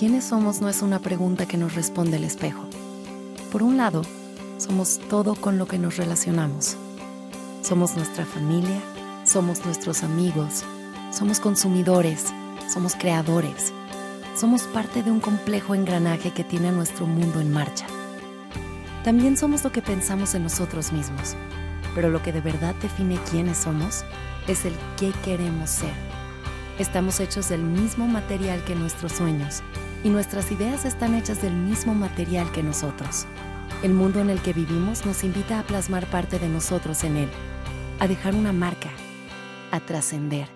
¿quiénes somos? No es una pregunta que nos responde el espejo. Por un lado, somos todo con lo que nos relacionamos. Somos nuestra familia, somos nuestros amigos, somos consumidores, somos creadores. Somos parte de un complejo engranaje que tiene a nuestro mundo en marcha. También somos lo que pensamos en nosotros mismos, pero lo que de verdad define quiénes somos es el qué queremos ser. Estamos hechos del mismo material que nuestros sueños, y nuestras ideas están hechas del mismo material que nosotros. El mundo en el que vivimos nos invita a plasmar parte de nosotros en él, a dejar una marca, a trascender.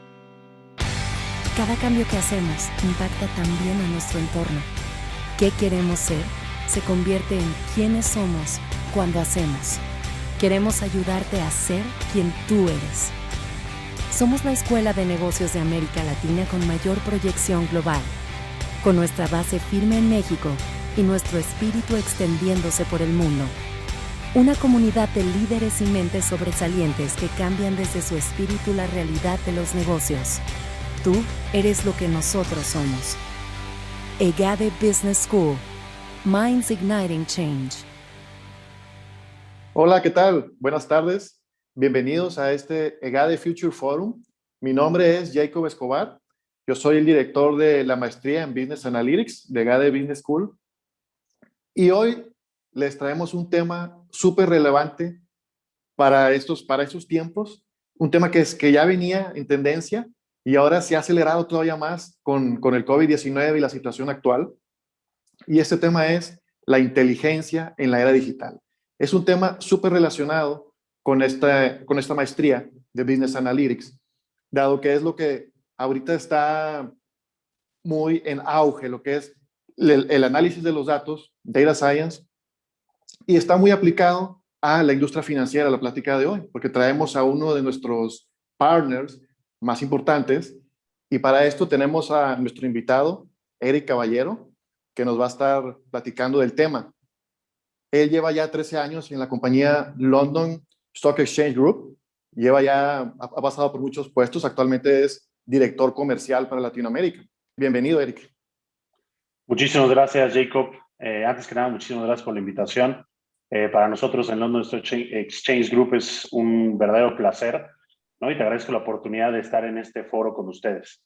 Cada cambio que hacemos impacta también a nuestro entorno. ¿Qué queremos ser? Se convierte en quiénes somos cuando hacemos. Queremos ayudarte a ser quien tú eres. Somos la Escuela de Negocios de América Latina con mayor proyección global, con nuestra base firme en México y nuestro espíritu extendiéndose por el mundo. Una comunidad de líderes y mentes sobresalientes que cambian desde su espíritu la realidad de los negocios. Tú eres lo que nosotros somos. EGADE Business School. Minds Igniting Change. Hola, ¿qué tal? Buenas tardes. Bienvenidos a este EGADE Future Forum. Mi nombre es Jacob Escobar. Yo soy el director de la maestría en Business Analytics de EGADE Business School. Y hoy les traemos un tema súper relevante para estos tiempos. Un tema que ya venía en tendencia y ahora se ha acelerado todavía más con el COVID-19 y la situación actual. Y este tema es la inteligencia en la era digital. Es un tema súper relacionado con esta maestría de Business Analytics, dado que es lo que ahorita está muy en auge, lo que es el análisis de los datos, Data Science, y está muy aplicado a la industria financiera, la plática de hoy, porque traemos a uno de nuestros partners más importantes, y para esto tenemos a nuestro invitado, Eric Caballero, que nos va a estar platicando del tema. Él lleva ya 13 años en la compañía London Stock Exchange Group, ha pasado por muchos puestos, actualmente es director comercial para Latinoamérica. Bienvenido, Eric. Muchísimas gracias, Jacob. Antes que nada, muchísimas gracias por la invitación. Para nosotros en London Stock Exchange Group es un verdadero placer, ¿no? Y te agradezco la oportunidad de estar en este foro con ustedes.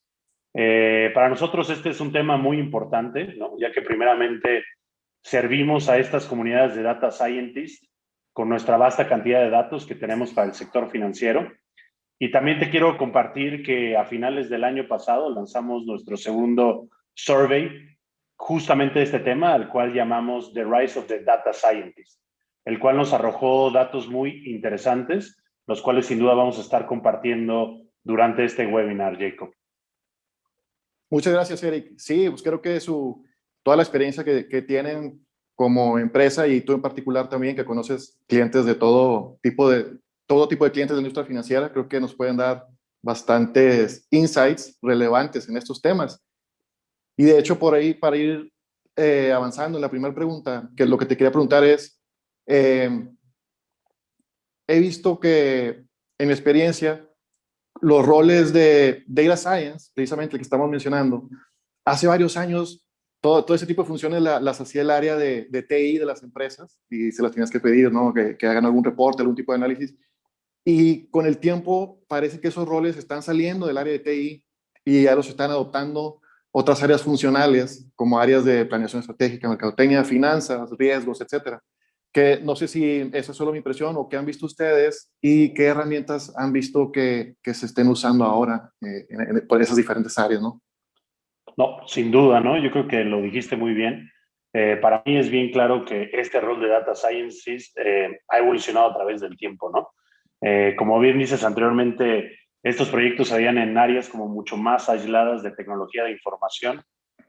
Para nosotros este es un tema muy importante, ¿no? Ya que primeramente servimos a estas comunidades de data scientists con nuestra vasta cantidad de datos que tenemos para el sector financiero. Y también te quiero compartir que a finales del año pasado lanzamos nuestro segundo survey justamente de este tema, al cual llamamos The Rise of the Data Scientist, el cual nos arrojó datos muy interesantes, los cuales sin duda vamos a estar compartiendo durante este webinar, Jacob. Muchas gracias, Eric. Sí, pues creo que toda la experiencia que tienen como empresa y tú en particular también, que conoces clientes de todo tipo de clientes de la industria financiera, creo que nos pueden dar bastantes insights relevantes en estos temas. Y de hecho, por ahí, para ir avanzando en la primera pregunta, que lo que te quería preguntar es, he visto que en mi experiencia, los roles de Data Science, precisamente el que estamos mencionando, hace varios años, todo ese tipo de funciones las hacía el área de TI de las empresas y se las tenías que pedir, ¿no? Que hagan algún reporte, algún tipo de análisis. Y con el tiempo parece que esos roles están saliendo del área de TI y ya los están adoptando otras áreas funcionales, como áreas de planeación estratégica, mercadotecnia, finanzas, riesgos, etcétera. Que no sé si esa es solo mi impresión o qué han visto ustedes y qué herramientas han visto que se estén usando ahora por esas diferentes áreas, ¿no? No, sin duda, ¿no? Yo creo que lo dijiste muy bien. Para mí es bien claro que este rol de Data Scientist ha evolucionado a través del tiempo, ¿no? Como bien dices anteriormente, estos proyectos se habían en áreas como mucho más aisladas de tecnología de información,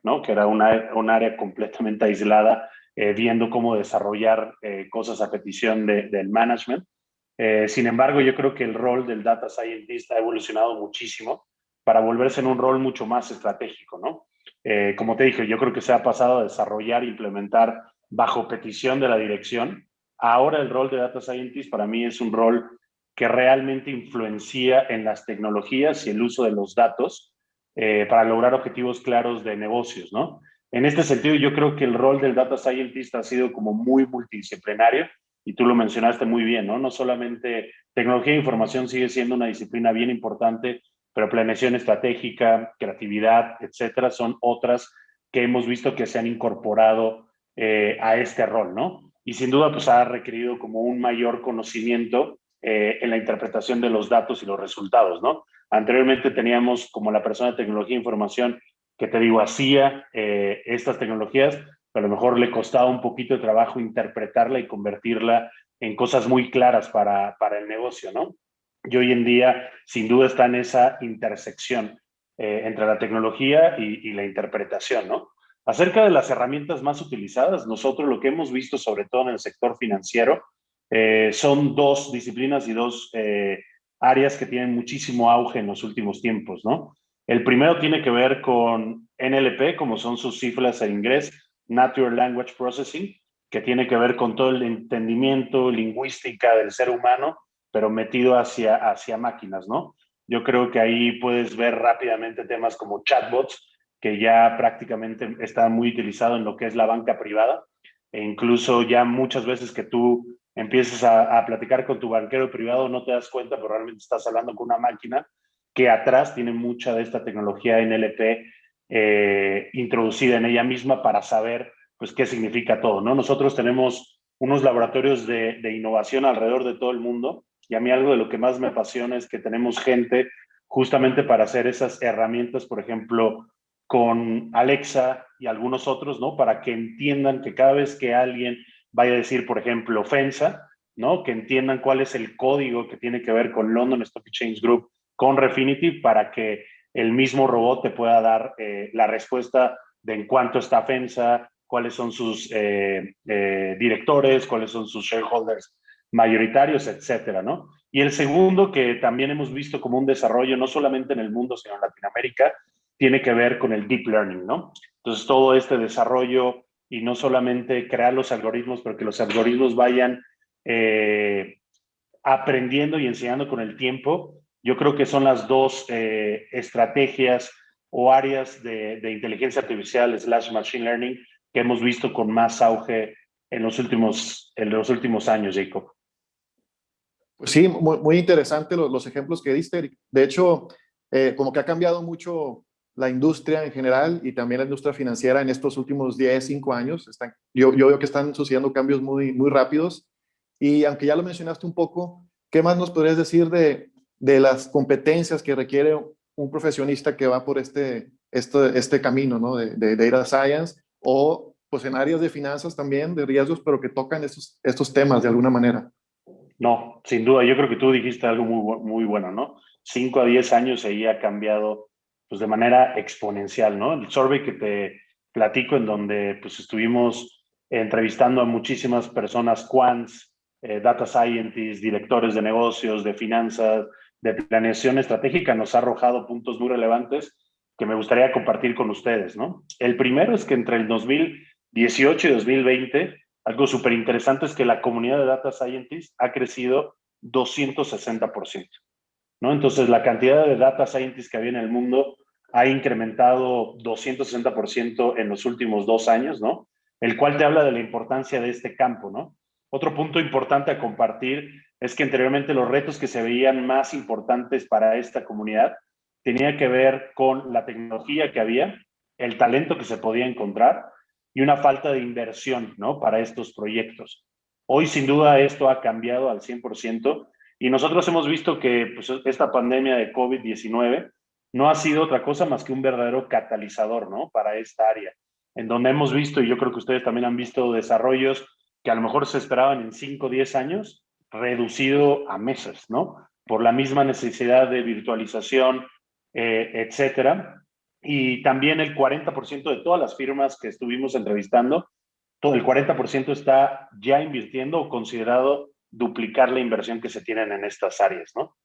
¿no? Que era un área completamente aislada, viendo cómo desarrollar cosas a petición del management. Sin embargo, yo creo que el rol del Data Scientist ha evolucionado muchísimo para volverse en un rol mucho más estratégico, ¿no? Como te dije, yo creo que se ha pasado a desarrollar e implementar bajo petición de la dirección. Ahora el rol de Data Scientist para mí es un rol que realmente influencia en las tecnologías y el uso de los datos para lograr objetivos claros de negocios, ¿no? En este sentido, yo creo que el rol del data scientist ha sido como muy multidisciplinario y tú lo mencionaste muy bien, ¿no? No solamente tecnología e información sigue siendo una disciplina bien importante, pero planeación estratégica, creatividad, etcétera, son otras que hemos visto que se han incorporado a este rol, ¿no? Y sin duda, pues ha requerido como un mayor conocimiento en la interpretación de los datos y los resultados, ¿no? Anteriormente teníamos como la persona de tecnología e información que te digo, hacía estas tecnologías, pero a lo mejor le costaba un poquito de trabajo interpretarla y convertirla en cosas muy claras para el negocio, ¿no? Y hoy en día, sin duda, está en esa intersección entre la tecnología y la interpretación, ¿no? Acerca de las herramientas más utilizadas, nosotros lo que hemos visto, sobre todo en el sector financiero, son dos disciplinas y dos áreas que tienen muchísimo auge en los últimos tiempos, ¿no? El primero tiene que ver con NLP, como son sus siglas en inglés, Natural Language Processing, que tiene que ver con todo el entendimiento lingüística del ser humano, pero metido hacia máquinas, ¿no? Yo creo que ahí puedes ver rápidamente temas como chatbots, que ya prácticamente está muy utilizado en lo que es la banca privada, e incluso ya muchas veces que tú empiezas a platicar con tu banquero privado, no te das cuenta, pero realmente estás hablando con una máquina que atrás tiene mucha de esta tecnología NLP introducida en ella misma para saber pues qué significa todo, ¿no? Nosotros tenemos unos laboratorios de innovación alrededor de todo el mundo y a mí algo de lo que más me apasiona es que tenemos gente justamente para hacer esas herramientas, por ejemplo, con Alexa y algunos otros, ¿no? Para que entiendan que cada vez que alguien vaya a decir, por ejemplo, ofensa, ¿no? Que entiendan cuál es el código que tiene que ver con London Stock Exchange Group, con Refinitiv, para que el mismo robot te pueda dar la respuesta de en cuánto está FEMSA, cuáles son sus directores, cuáles son sus shareholders mayoritarios, etcétera, ¿no? Y el segundo, que también hemos visto como un desarrollo, no solamente en el mundo, sino en Latinoamérica, tiene que ver con el deep learning, ¿no? Entonces, todo este desarrollo y no solamente crear los algoritmos, pero que los algoritmos vayan aprendiendo y enseñando con el tiempo, yo creo que son las dos estrategias o áreas de inteligencia artificial / machine learning que hemos visto con más auge en los últimos años, Jacob. Pues sí, muy interesante los ejemplos que diste, Eric. De hecho, como que ha cambiado mucho la industria en general y también la industria financiera en estos últimos 10, 5 años. Yo veo que están sucediendo cambios muy rápidos. Y aunque ya lo mencionaste un poco, ¿qué más nos podrías decir de las competencias que requiere un profesionista que va por este camino, ¿no? de data science o pues en áreas de finanzas también, de riesgos, pero que tocan estos temas de alguna manera? No, sin duda, yo creo que tú dijiste algo muy bueno, ¿no? 5 a 10 años ahí ha cambiado pues de manera exponencial, ¿no? El survey que te platico en donde pues estuvimos entrevistando a muchísimas personas, quants, data scientists, directores de negocios, de finanzas, de planeación estratégica, nos ha arrojado puntos muy relevantes que me gustaría compartir con ustedes, ¿no? El primero es que entre el 2018 y 2020 algo súper interesante es que la comunidad de data scientists ha crecido 260%, ¿no? Entonces, la cantidad de data scientists que había en el mundo ha incrementado 260% en los últimos 2 años, ¿no? El cual te habla de la importancia de este campo, ¿no? Otro punto importante a compartir es que anteriormente los retos que se veían más importantes para esta comunidad tenía que ver con la tecnología que había, el talento que se podía encontrar y una falta de inversión, ¿no? Para estos proyectos. Hoy, sin duda, esto ha cambiado al 100% y nosotros hemos visto que pues, esta pandemia de COVID-19 no ha sido otra cosa más que un verdadero catalizador, ¿no? Para esta área, en donde hemos visto, y yo creo que ustedes también han visto desarrollos que a lo mejor se esperaban en 5 o 10 años, reducido a meses, ¿no? Por la misma necesidad de virtualización, etcétera. Y también el 40% de todas las firmas que estuvimos entrevistando, todo el 40% está ya invirtiendo o considerado duplicar la inversión que se tienen en estas áreas, ¿no?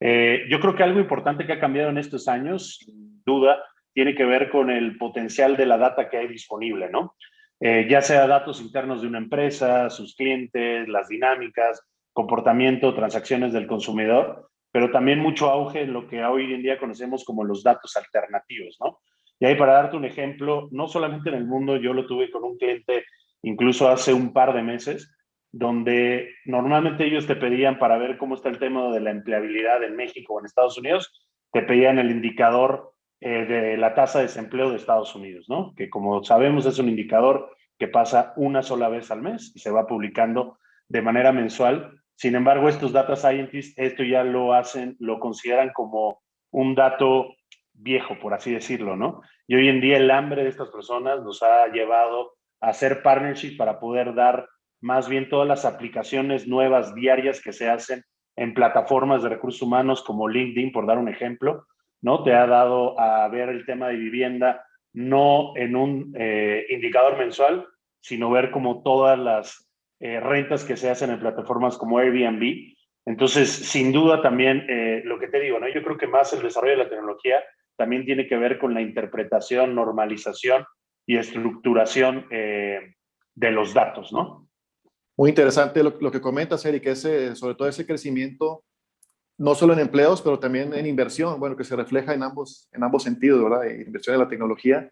Yo creo que algo importante que ha cambiado en estos años, sin duda, tiene que ver con el potencial de la data que hay disponible, ¿no? Ya sea datos internos de una empresa, sus clientes, las dinámicas, comportamiento, transacciones del consumidor, pero también mucho auge en lo que hoy en día conocemos como los datos alternativos, ¿no? Y ahí para darte un ejemplo, no solamente en el mundo, yo lo tuve con un cliente incluso hace un par de meses, donde normalmente ellos te pedían para ver cómo está el tema de la empleabilidad en México o en Estados Unidos, te pedían el indicador de la tasa de desempleo de Estados Unidos, ¿no? Que como sabemos es un indicador que pasa una sola vez al mes y se va publicando de manera mensual. Sin embargo, estos data scientists, esto ya lo hacen, lo consideran como un dato viejo, por así decirlo, ¿no? Y hoy en día el hambre de estas personas nos ha llevado a hacer partnerships para poder dar más bien todas las aplicaciones nuevas diarias que se hacen en plataformas de recursos humanos como LinkedIn, por dar un ejemplo, ¿no? Te ha dado a ver el tema de vivienda no en un indicador mensual, sino ver como todas las rentas que se hacen en plataformas como Airbnb. Entonces, sin duda también lo que te digo, ¿no? Yo creo que más el desarrollo de la tecnología también tiene que ver con la interpretación, normalización y estructuración de los datos, ¿no? Muy interesante lo que comentas, Eric, sobre todo ese crecimiento, no solo en empleos, pero también en inversión, bueno, que se refleja en ambos sentidos, ¿verdad? Inversión en la tecnología.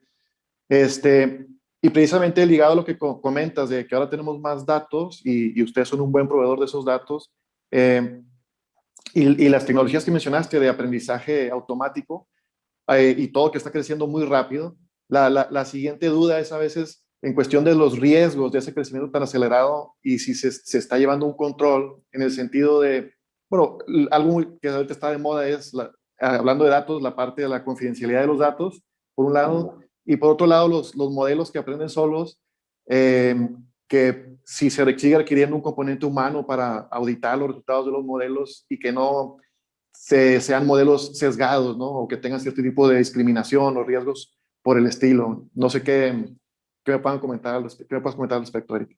Y precisamente ligado a lo que comentas, de que ahora tenemos más datos y ustedes son un buen proveedor de esos datos, y las tecnologías que mencionaste de aprendizaje automático, y todo que está creciendo muy rápido, la siguiente duda es a veces en cuestión de los riesgos de ese crecimiento tan acelerado y si se está llevando un control en el sentido de, bueno, algo que ahorita está de moda es, hablando de datos, la parte de la confidencialidad de los datos, por un lado, y por otro lado los modelos que aprenden solos, que si se sigue requiriendo un componente humano para auditar los resultados de los modelos y que no sean modelos sesgados, ¿no? O que tengan cierto tipo de discriminación o riesgos por el estilo. No sé qué me puedan comentar, qué me puedes comentar al respecto, Eric.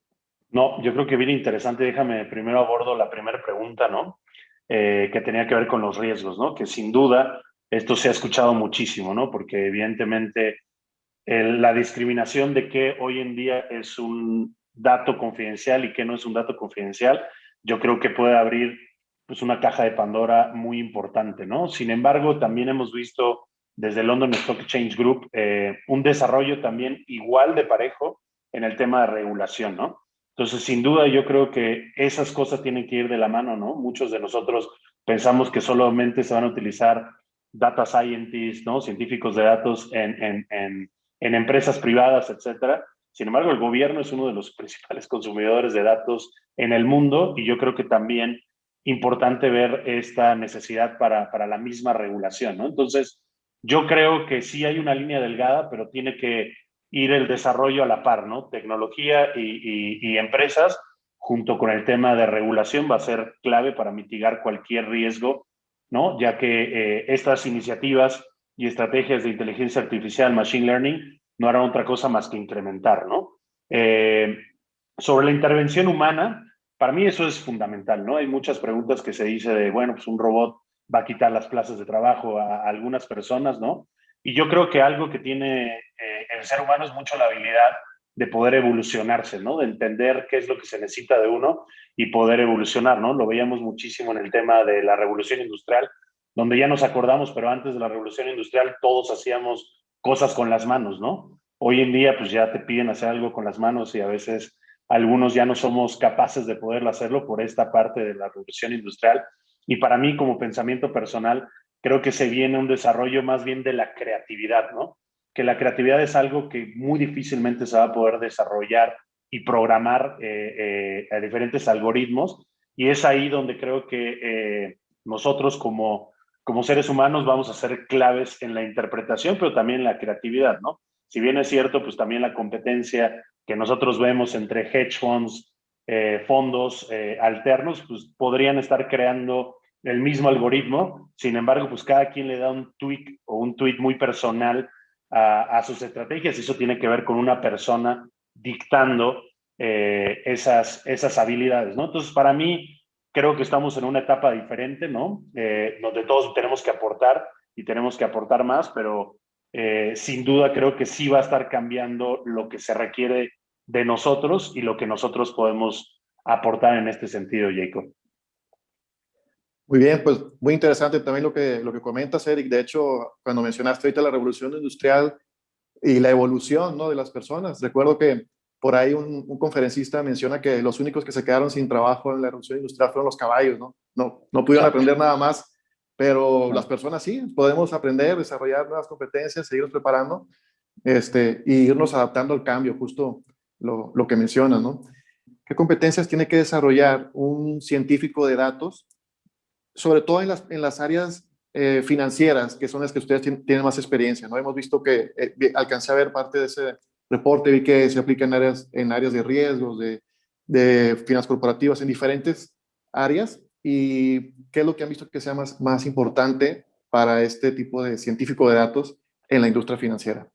No, yo creo que bien interesante. Déjame primero abordo la primera pregunta, ¿no? Que tenía que ver con los riesgos, ¿no? Que sin duda esto se ha escuchado muchísimo, ¿no? Porque evidentemente la discriminación de qué hoy en día es un dato confidencial y qué no es un dato confidencial, yo creo que puede abrir pues una caja de Pandora muy importante, ¿no? Sin embargo, también hemos visto desde London Stock Exchange Group un desarrollo también igual de parejo en el tema de regulación, ¿no? Entonces, sin duda, yo creo que esas cosas tienen que ir de la mano, ¿no? Muchos de nosotros pensamos que solamente se van a utilizar data scientists, ¿no? Científicos de datos en empresas privadas, etcétera. Sin embargo, el gobierno es uno de los principales consumidores de datos en el mundo y yo creo que también importante ver esta necesidad para la misma regulación, ¿no? Entonces, yo creo que sí hay una línea delgada, pero tiene que ir el desarrollo a la par, ¿no? Tecnología y empresas, junto con el tema de regulación, va a ser clave para mitigar cualquier riesgo, ¿no? Ya que estas iniciativas y estrategias de inteligencia artificial, machine learning, no harán otra cosa más que incrementar, ¿no? Sobre la intervención humana, para mí eso es fundamental, ¿no? Hay muchas preguntas que se dice de, bueno, pues un robot va a quitar las plazas de trabajo a algunas personas, ¿no? Y yo creo que algo que tiene el ser humano es mucho la habilidad de poder evolucionarse, ¿no? De entender qué es lo que se necesita de uno y poder evolucionar, ¿no? Lo veíamos muchísimo en el tema de la revolución industrial, donde ya nos acordamos, pero antes de la revolución industrial todos hacíamos cosas con las manos, ¿no? Hoy en día pues ya te piden hacer algo con las manos y a veces algunos ya no somos capaces de poderlo hacerlo por esta parte de la revolución industrial. Y para mí como pensamiento personal, creo que se viene un desarrollo más bien de la creatividad, ¿no? Que la creatividad es algo que muy difícilmente se va a poder desarrollar y programar a diferentes algoritmos. Y es ahí donde creo que nosotros como seres humanos vamos a ser claves en la interpretación, pero también en la creatividad, ¿no? Si bien es cierto, pues también la competencia que nosotros vemos entre hedge funds, fondos alternos, pues podrían estar creando el mismo algoritmo. Sin embargo, pues cada quien le da un tweak o un tweet muy personal a sus estrategias y eso tiene que ver con una persona dictando esas habilidades, ¿no? Entonces, para mí, creo que estamos en una etapa diferente, ¿no? Donde todos tenemos que aportar y tenemos que aportar más, pero sin duda creo que sí va a estar cambiando lo que se requiere de nosotros y lo que nosotros podemos aportar en este sentido, Jacob. Muy bien, pues muy interesante también lo que comentas, Eric. De hecho, cuando mencionaste ahorita la revolución industrial, y la evolución, ¿no?, de las personas. Recuerdo que por ahí un conferencista menciona que los únicos que se quedaron sin trabajo en la revolución industrial fueron los caballos, ¿no? No pudieron Exacto. aprender nada más, pero No. las personas sí, podemos aprender, desarrollar nuevas competencias, seguirnos preparando, y irnos adaptando al cambio, justo lo que mencionas, ¿no? ¿Qué competencias tiene que desarrollar un científico de datos, sobre todo en las áreas financieras, que son las que ustedes tienen más experiencia, ¿no? Hemos visto que alcancé a ver parte de ese reporte, vi que se aplica en áreas de riesgos, de finanzas corporativas, en diferentes áreas. ¿Y qué es lo que han visto que sea más importante para este tipo de científico de datos en la industria financiera?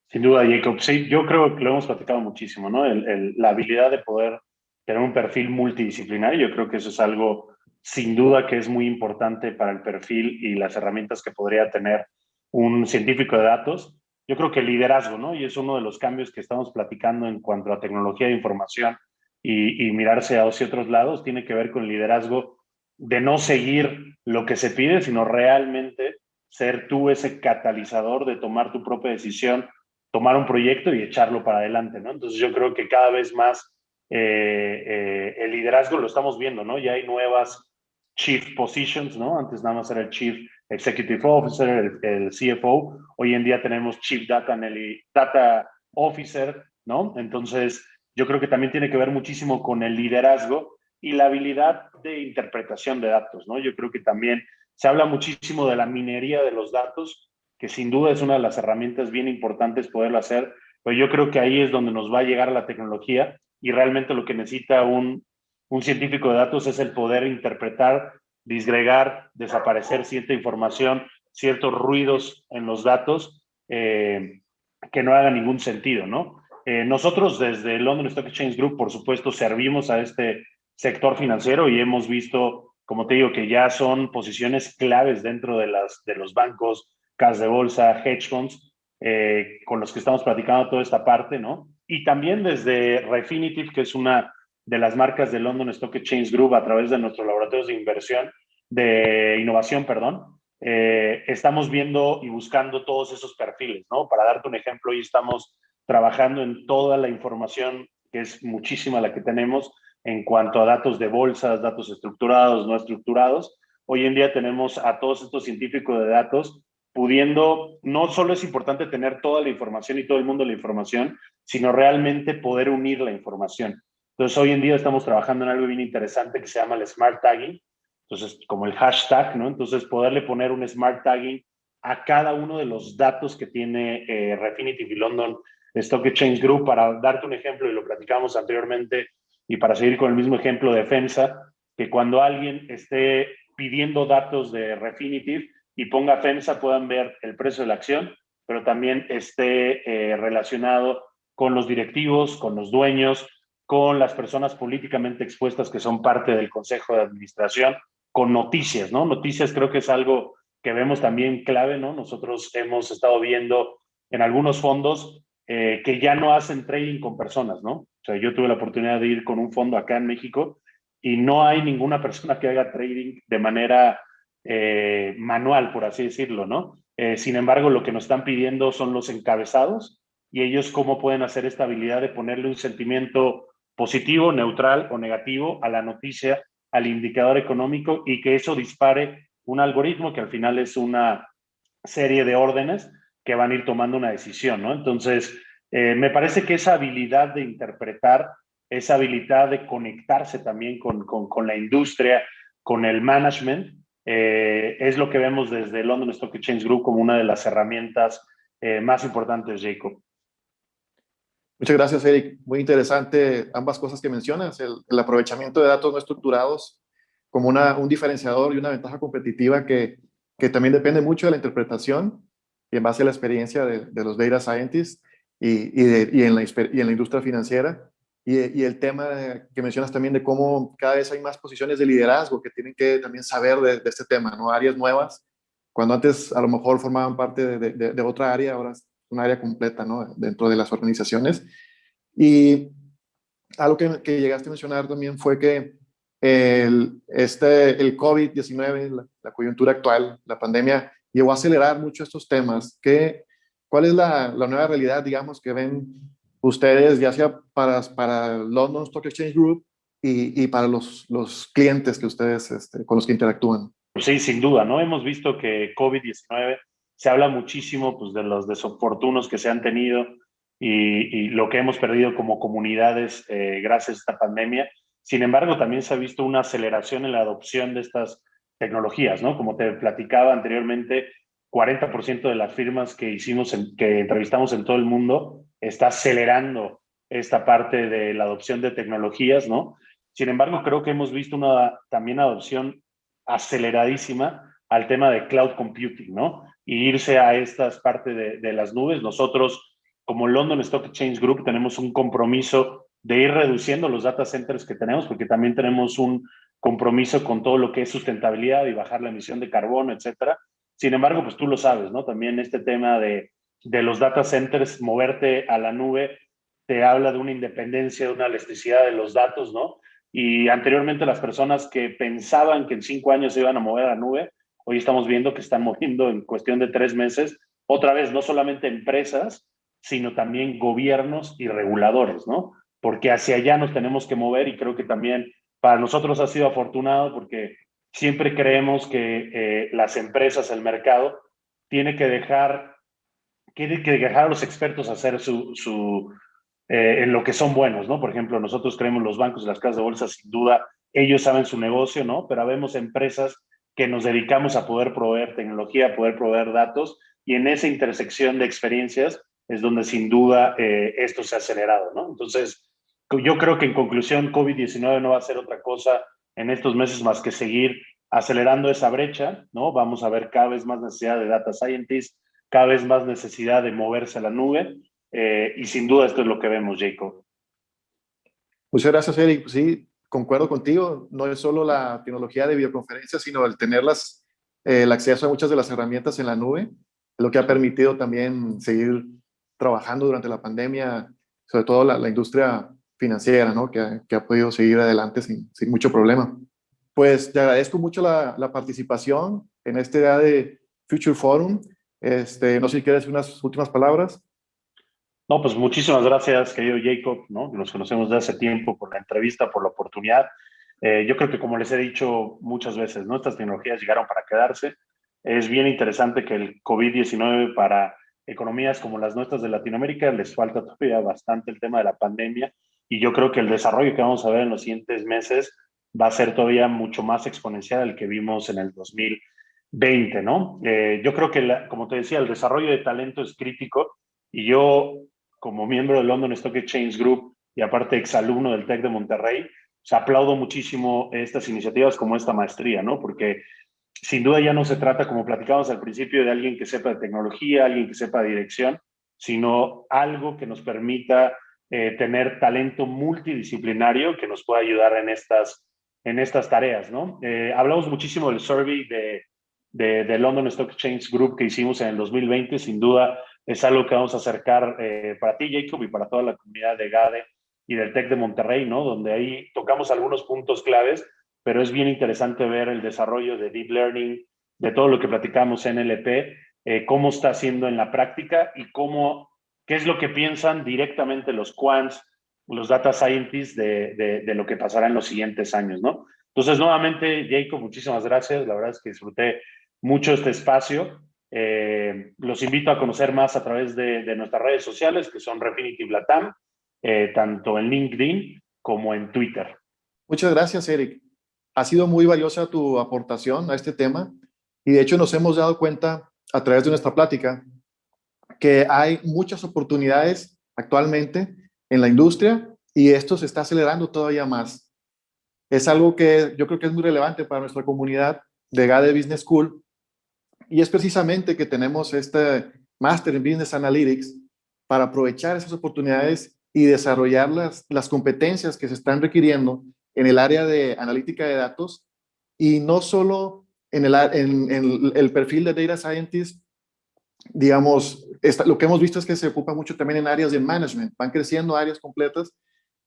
Sin duda, Jacob. Sí, yo creo que lo hemos platicado muchísimo, ¿no? La habilidad de poder tener un perfil multidisciplinario, yo creo que eso es algo sin duda que es muy importante para el perfil y las herramientas que podría tener un científico de datos. Yo creo que el liderazgo, ¿no? Y es uno de los cambios que estamos platicando en cuanto a tecnología de información y mirarse hacia otros lados, tiene que ver con el liderazgo de no seguir lo que se pide, sino realmente ser tú ese catalizador de tomar tu propia decisión, tomar un proyecto y echarlo para adelante, ¿no? Entonces yo creo que cada vez más el liderazgo lo estamos viendo, ¿no? Ya hay nuevas chief positions, ¿no? Antes nada más era el chief executive officer, el CFO. Hoy en día tenemos chief data officer, ¿no? Entonces yo creo que también tiene que ver muchísimo con el liderazgo y la habilidad de interpretación de datos, ¿no? Yo creo que también se habla muchísimo de la minería de los datos, que sin duda es una de las herramientas bien importantes poderlo hacer, pero yo creo que ahí es donde nos va a llegar la tecnología y realmente lo que necesita un científico de datos es el poder interpretar, disgregar, desaparecer cierta información, ciertos ruidos en los datos que no hagan ningún sentido, ¿no? Nosotros desde London Stock Exchange Group, por supuesto, servimos a este sector financiero y hemos visto, como te digo, que ya son posiciones claves dentro de los bancos, casas de bolsa, hedge funds, con los que estamos platicando toda esta parte, ¿no? Y también desde Refinitiv, que es una de las marcas de London Stock Exchange Group, a través de nuestros laboratorios de innovación, perdón, estamos viendo y buscando todos esos perfiles, ¿no? Para darte un ejemplo, hoy estamos trabajando en toda la información, que es muchísima la que tenemos, en cuanto a datos de bolsas, datos estructurados, no estructurados. Hoy en día tenemos a todos estos científicos de datos pudiendo, no solo es importante tener toda la información y todo el mundo la información, sino realmente poder unir la información. Entonces, hoy en día estamos trabajando en algo bien interesante que se llama el Smart Tagging, entonces, como el hashtag, ¿no? Entonces, poderle poner un Smart Tagging a cada uno de los datos que tiene Refinitiv y London Stock Exchange Group. Para darte un ejemplo, y lo platicamos anteriormente, y para seguir con el mismo ejemplo de FEMSA, que cuando alguien esté pidiendo datos de Refinitiv y ponga FEMSA, puedan ver el precio de la acción, pero también esté relacionado con los directivos, con los dueños, con las personas políticamente expuestas que son parte del consejo de administración, con noticias, ¿no? Noticias creo que es algo que vemos también clave, ¿no? Nosotros hemos estado viendo en algunos fondos que ya no hacen trading con personas, ¿no? O sea, yo tuve la oportunidad de ir con un fondo acá en México y no hay ninguna persona que haga trading de manera manual, por así decirlo, ¿no? Sin embargo, lo que nos están pidiendo son los encabezados y ellos cómo pueden hacer esta habilidad de ponerle un sentimiento positivo, neutral o negativo a la noticia, al indicador económico y que eso dispare un algoritmo que al final es una serie de órdenes que van a ir tomando una decisión, ¿no? Entonces, me parece que esa habilidad de interpretar, esa habilidad de conectarse también con la industria, con el management, es lo que vemos desde London Stock Exchange Group como una de las herramientas más importantes, Jacob. Muchas gracias, Eric. Muy interesante ambas cosas que mencionas, el aprovechamiento de datos no estructurados como un diferenciador y una ventaja competitiva que también depende mucho de la interpretación y en base a la experiencia de los data scientists y en la industria financiera. Y el tema que mencionas también de cómo cada vez hay más posiciones de liderazgo que tienen que también saber de este tema, ¿no? Áreas nuevas, cuando antes a lo mejor formaban parte de otra área, ahora es un área completa, ¿no? Dentro de las organizaciones. Y algo que llegaste a mencionar también fue que el COVID-19, la coyuntura actual, la pandemia, llevó a acelerar mucho estos temas. ¿Cuál es la nueva realidad, digamos, que ven ustedes, ya sea para London Stock Exchange Group y para los clientes que ustedes, con los que interactúan? Pues sí, sin duda, ¿no? Hemos visto que COVID-19 se habla muchísimo pues, de los desoportunos que se han tenido y lo que hemos perdido como comunidades gracias a esta pandemia. Sin embargo, también se ha visto una aceleración en la adopción de estas tecnologías, ¿no? Como te platicaba anteriormente, 40% de las firmas que que entrevistamos en todo el mundo está acelerando esta parte de la adopción de tecnologías, ¿no? Sin embargo, creo que hemos visto una también adopción aceleradísima al tema de cloud computing, ¿no? Y irse a estas partes de las nubes. Nosotros, como London Stock Exchange Group, tenemos un compromiso de ir reduciendo los data centers que tenemos, porque también tenemos un compromiso con todo lo que es sustentabilidad y bajar la emisión de carbono, etcétera. Sin embargo, pues tú lo sabes, ¿no? También este tema de los data centers, moverte a la nube, te habla de una independencia, de una elasticidad de los datos, ¿no? Y anteriormente las personas que pensaban que en 5 años se iban a mover a la nube, hoy estamos viendo que están moviendo en cuestión de 3 meses, otra vez, no solamente empresas, sino también gobiernos y reguladores, ¿no? Porque hacia allá nos tenemos que mover y creo que también para nosotros ha sido afortunado porque siempre creemos que las empresas, el mercado, tiene que dejar, tiene que dejar a los expertos hacer en lo que son buenos, ¿no? Por ejemplo, nosotros creemos los bancos y las casas de bolsa, sin duda, ellos saben su negocio, ¿no? Pero habemos empresas que nos dedicamos a poder proveer tecnología, a poder proveer datos, y en esa intersección de experiencias es donde sin duda esto se ha acelerado, ¿no? Entonces, yo creo que en conclusión, COVID-19 no va a ser otra cosa en estos meses más que seguir acelerando esa brecha, ¿no? Vamos a ver cada vez más necesidad de data scientists, cada vez más necesidad de moverse a la nube, y sin duda esto es lo que vemos, Jacob. Muchas gracias, Eric. Pues sí, concuerdo contigo. No es solo la tecnología de videoconferencia, sino el tener el acceso a muchas de las herramientas en la nube, es lo que ha permitido también seguir trabajando durante la pandemia, sobre todo la industria financiera, ¿no? Que ha podido seguir adelante sin mucho problema. Pues te agradezco mucho la participación en este día de Future Forum. No sé si quieres unas últimas palabras. No, pues muchísimas gracias, querido Jacob, ¿no? Nos conocemos de hace tiempo por la entrevista, por la oportunidad. Yo creo que como les he dicho muchas veces, ¿no? Estas tecnologías llegaron para quedarse. Es bien interesante que el COVID-19 para economías como las nuestras de Latinoamérica les falta todavía bastante el tema de la pandemia y yo creo que el desarrollo que vamos a ver en los siguientes meses va a ser todavía mucho más exponencial al que vimos en el 2020, ¿no? Yo creo que, como te decía, el desarrollo de talento es crítico y yo como miembro del London Stock Exchange Group y aparte exalumno del TEC de Monterrey, aplaudo muchísimo estas iniciativas como esta maestría, ¿no? Porque sin duda ya no se trata, como platicábamos al principio, de alguien que sepa de tecnología, alguien que sepa de dirección, sino algo que nos permita tener talento multidisciplinario que nos pueda ayudar en estas tareas, ¿no? Hablamos muchísimo del survey de London Stock Exchange Group que hicimos en el 2020, sin duda es algo que vamos a acercar para ti, Jacob, y para toda la comunidad de GADE y del TEC de Monterrey, ¿no? Donde ahí tocamos algunos puntos claves, pero es bien interesante ver el desarrollo de Deep Learning, de todo lo que platicamos en NLP, cómo está haciendo en la práctica y qué es lo que piensan directamente los quants, los data scientists de lo que pasará en los siguientes años, ¿no? Entonces, nuevamente, Jacob, muchísimas gracias. La verdad es que disfruté mucho este espacio. Los invito a conocer más a través de nuestras redes sociales, que son Refinitiv Latam, tanto en LinkedIn como en Twitter. Muchas gracias, Eric. Ha sido muy valiosa tu aportación a este tema y de hecho nos hemos dado cuenta a través de nuestra plática que hay muchas oportunidades actualmente en la industria y esto se está acelerando todavía más. Es algo que yo creo que es muy relevante para nuestra comunidad de GADE Business School y es precisamente que tenemos este Máster en Business Analytics para aprovechar esas oportunidades y desarrollar las competencias que se están requiriendo en el área de analítica de datos y no solo en el perfil de Data Scientist, digamos, lo que hemos visto es que se ocupa mucho también en áreas de management, van creciendo áreas completas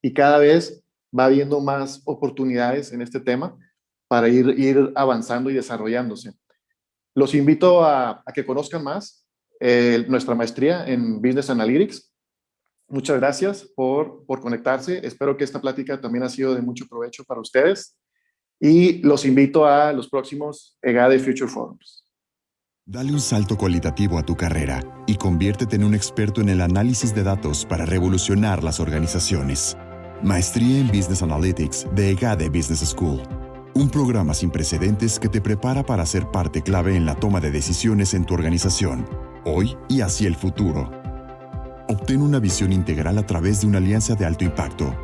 y cada vez va habiendo más oportunidades en este tema para ir avanzando y desarrollándose. Los invito a que conozcan más nuestra maestría en Business Analytics. Muchas gracias por conectarse. Espero que esta plática también ha sido de mucho provecho para ustedes y los invito a los próximos EGADE Future Forums. Dale un salto cualitativo a tu carrera y conviértete en un experto en el análisis de datos para revolucionar las organizaciones. Maestría en Business Analytics de EGADE Business School. Un programa sin precedentes que te prepara para ser parte clave en la toma de decisiones en tu organización, hoy y hacia el futuro. Obtén una visión integral a través de una alianza de alto impacto.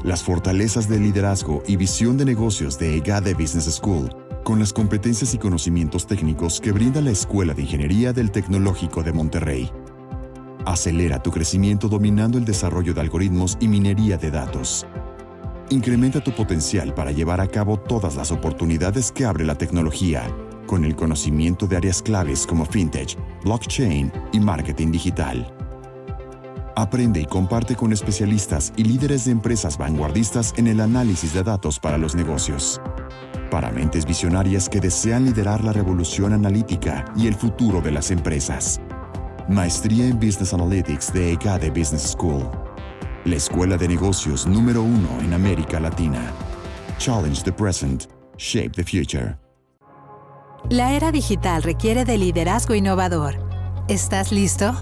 Las fortalezas de liderazgo y visión de negocios de EGADE Business School, con las competencias y conocimientos técnicos que brinda la Escuela de Ingeniería del Tecnológico de Monterrey. Acelera tu crecimiento dominando el desarrollo de algoritmos y minería de datos. Incrementa tu potencial para llevar a cabo todas las oportunidades que abre la tecnología, con el conocimiento de áreas claves como fintech, blockchain y marketing digital. Aprende y comparte con especialistas y líderes de empresas vanguardistas en el análisis de datos para los negocios. Para mentes visionarias que desean liderar la revolución analítica y el futuro de las empresas. Maestría en Business Analytics de EGADE Business School. La escuela de negocios número 1 en América Latina. Challenge the present. Shape the future. La era digital requiere de liderazgo innovador. ¿Estás listo?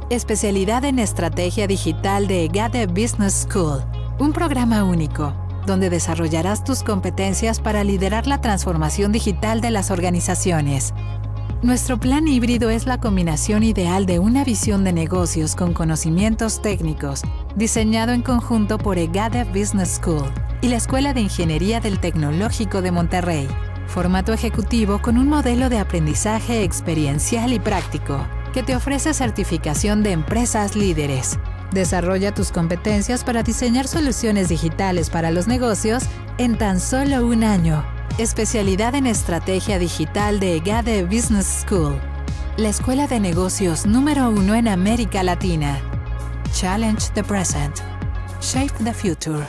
Especialidad en Estrategia Digital de EGADE Business School. Un programa único, donde desarrollarás tus competencias para liderar la transformación digital de las organizaciones. Nuestro plan híbrido es la combinación ideal de una visión de negocios con conocimientos técnicos, diseñado en conjunto por EGADE Business School y la Escuela de Ingeniería del Tecnológico de Monterrey. Formato ejecutivo con un modelo de aprendizaje experiencial y práctico, que te ofrece certificación de empresas líderes. Desarrolla tus competencias para diseñar soluciones digitales para los negocios en tan solo un año. Especialidad en Estrategia Digital de EGADE Business School. La escuela de negocios número 1 en América Latina. Challenge the present. Shape the future.